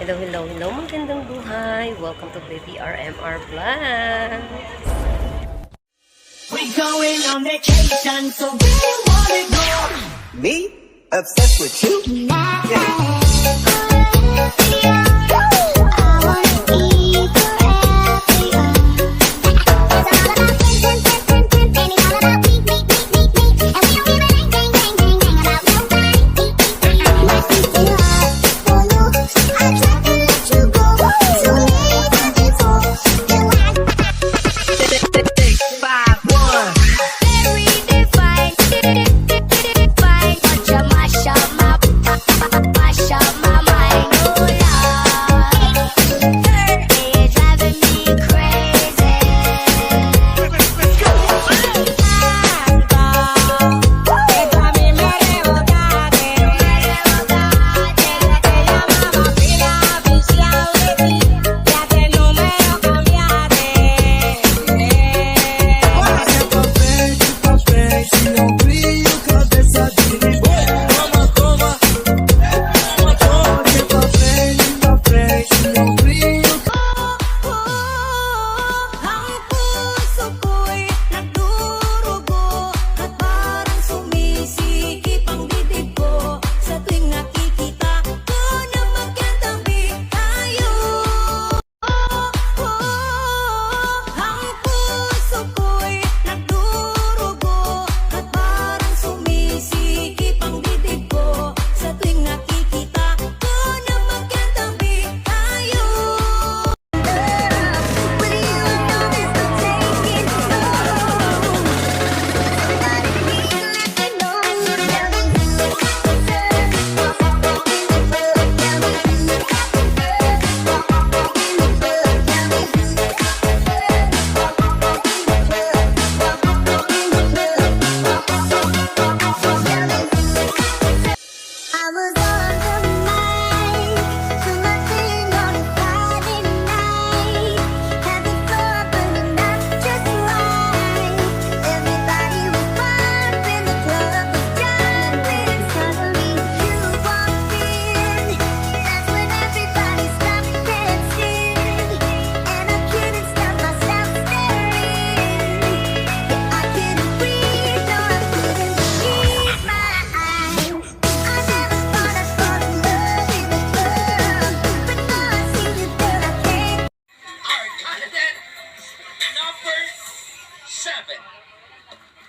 Hello, hello, hello, magandang buhay. Welcome to Baby RMR Vlog. We going on vacation, so where you wanna go? Me? Obsessed with you? Yeah.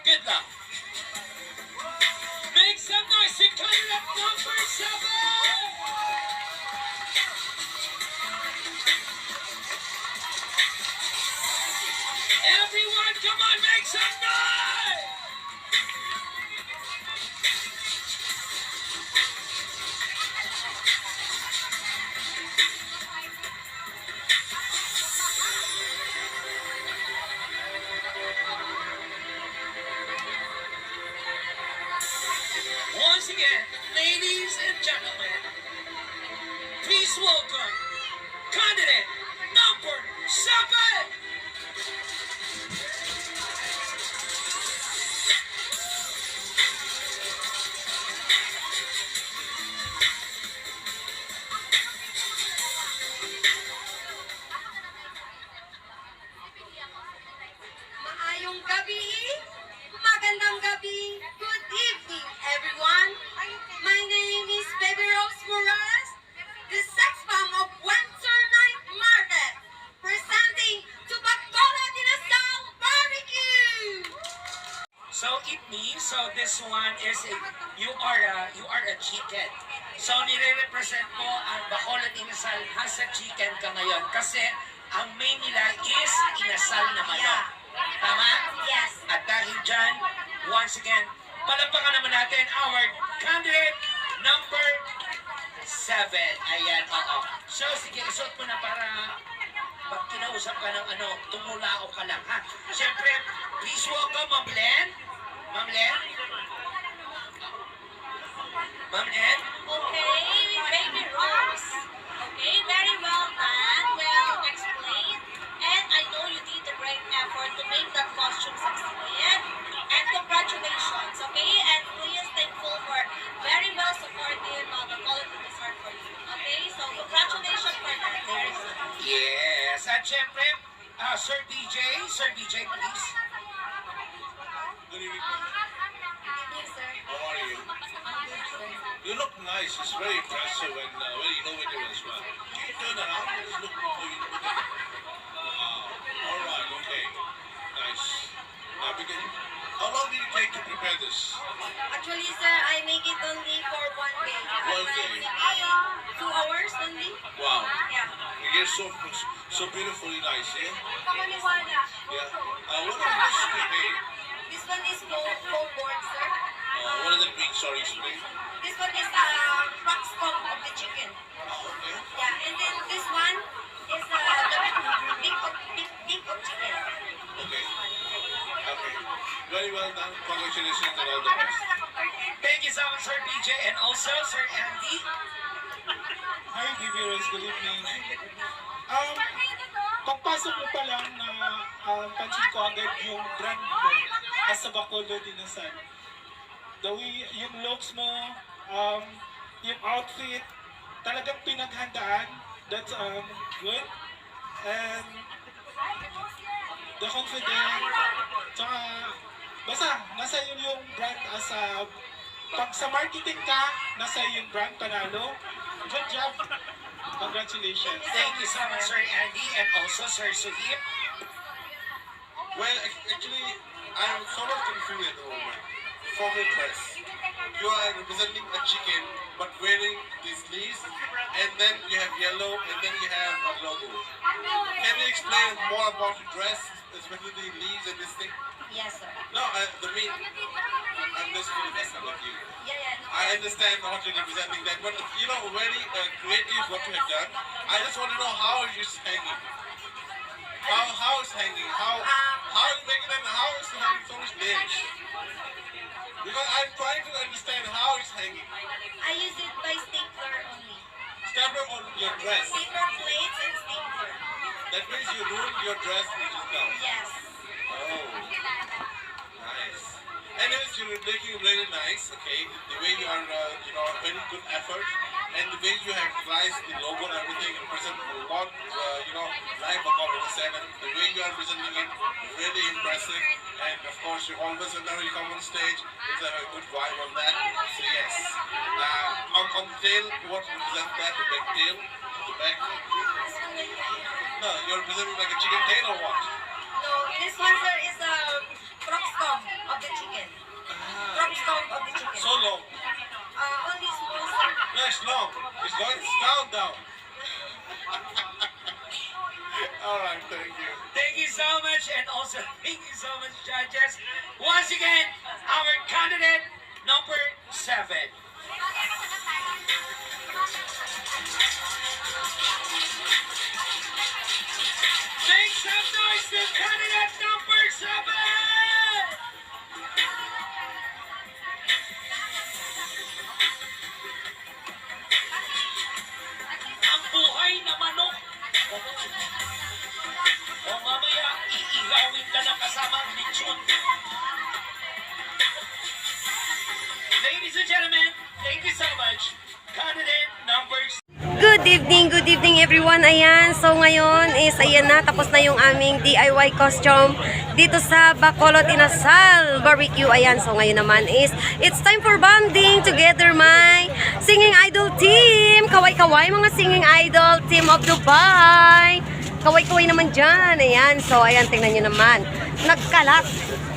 Good luck. Make some noise to candidate number 7. Everyone, come on, make some noise. Once again, ladies and gentlemen, please welcome candidate number 7. Maayong gabi, magandang gabi, good evening everyone. My name is Baby Rose Morales, the sex bomb of Windsor Night Market, presenting to Bacolod Dinasal Barbecue. So it means, this one is you are a chicken. So nire-represent mo ang Bacolod Inasal has a chicken ka ngayon kasi ang main nila is inasal na manok. Tama? Yes. At dahil dyan, once again, palapakan naman natin our candidate number 7. Ayan, oo. So, sige, isuot mo na para pag kinausap ka ng tumulao ka lang, ha? Siyempre, please welcome Ma'am Len. Ma'am Len? Ma'am Len? Okay, Baby Rose. Okay, very well done, well explained. And I know you did a great effort to make that costume succeed. And congratulations, okay? And please thankful for very well supportive the quality dessert for you. Okay, so congratulations. At syempre, Sir DJ, please. Good evening. How are you? You look nice. It's very impressive and very innovative as well. Can you turn around? Let's look how you look. Wow. All right. Okay. Nice. Now begin. How long did it take to prepare this? Actually, sir, I make it only for 1 day. One day. Maybe 2 hours only. Wow. Yeah. You're so beautifully nice, yeah? Kamaliwala. Yeah. What are the dishes you made? This one is foam board, sir. What does it mean? Sorry, explain. This one is rock scum of the chicken. Okay. Yeah, and then this one is the beef of chicken. Okay. Okay. Very well done. Congratulations and all the best. Thank you so much, Sir DJ, and also Sir Andy. Hi, BB Rose. Good evening. Pagpasok mo pa lang na pansin ko agad yung brand mo as sa Bacolod Inasal. The way, yung looks mo, yung outfit, talagang pinaghandaan. That's good. And the confidence, tsaka basta, nasa yun yung brand as a, pag sa marketing ka, nasa yung brand panalo. Good job. Congratulations. Thank you so much, Sir Andy, and also Sir Suhib. Well, actually, I'm somewhat confused at the moment. From your dress, you are representing a chicken, but wearing these leaves, and then you have yellow, and then you have a logo. Can you explain more about your dress, especially the leaves and this thing? Yes, sir. No, the meat. I'm just really messing with you. Yeah, no. I understand what you're representing that, but you know, very creative what you have done. I just want to know how it's hanging. How it's hanging? How you making it? How it's having so much layers? Because I'm trying to understand how it's hanging. I use it by stapler only. Stapler on your dress. Paper plates and stapler. That means you ruined your dress now. Yes. Oh, nice. Anyways, you're making really nice. Okay, the way you are, very good effort, and the way you have utilized the logo and everything, and present a lot, live about the way you are presenting it, really impressive. And of course, you always whenever you come on stage, it's a good vibe on that. So yes, on the tail, what represents that? The back tail, the back. No, you're presenting like a chicken tail or what? No, this one, sir, is a crock stomp of the chicken. Crock stomp of the chicken. So long. Only small, sir. No, it's long. It's going down. All right, thank you. Thank you so much, and also thank you so much, judges. Once again, our candidate number 7. Make some noise to candidate number 7! Ang buhay na manok. O mamaya, iigawin ka na kasama ang lechon. Ladies and gentlemen, thank you so much. Candidate number 6. Good evening everyone. Ayan, so ngayon is ayan na, tapos na yung aming DIY costume dito sa Bacolod Inasal Barbecue. Ayan, so ngayon naman is it's time for bonding together my singing idol team. Kaway-kaway mga singing idol team of Dubai. Kaway-kaway naman dyan. Ayan, so ayan, tingnan nyo naman. Nagkalat.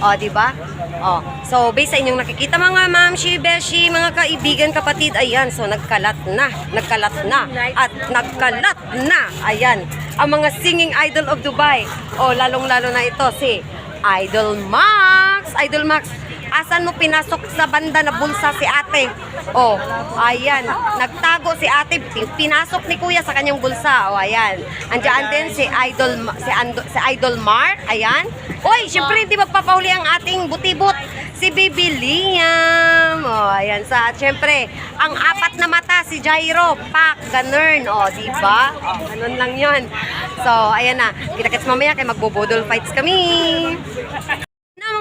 O, diba? O, so based sa inyong nakikita mga mamshi, beshi, mga kaibigan, kapatid, ayan, so nagkalat na, at nagkalat na, ayan, ang mga singing idol of Dubai. O, lalong-lalo na ito, si Idol Max. Idol Max, asan mo pinasok sa banda na bulsa si ate? O, ayan, nagtago si ate, pinasok ni kuya sa kanyang bulsa. O, ayan, andiyan din si Idol Mark, ayan. Oy, syempre hindi magpapahuli ang ating butibot, si Baby Liam. O, ayan, sa syempre, ang apat na mata, si Jairo, pak, ganun. O, diba? O, ganun lang yun. So, ayan na, kita-kits mamaya kay magbobodol fights kami.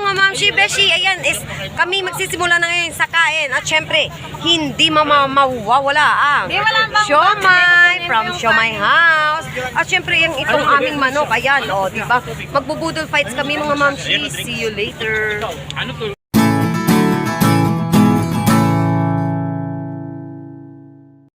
Mga mamshi, beshi, ayan is kami magsisimula na ngayon sa kain. At syempre, hindi mawawala ang siomay from Siomay House. sauce. At syempre, yung itong aming manok, ayan, o, diba? Magbubudol fights kami mga mamshi. See you later.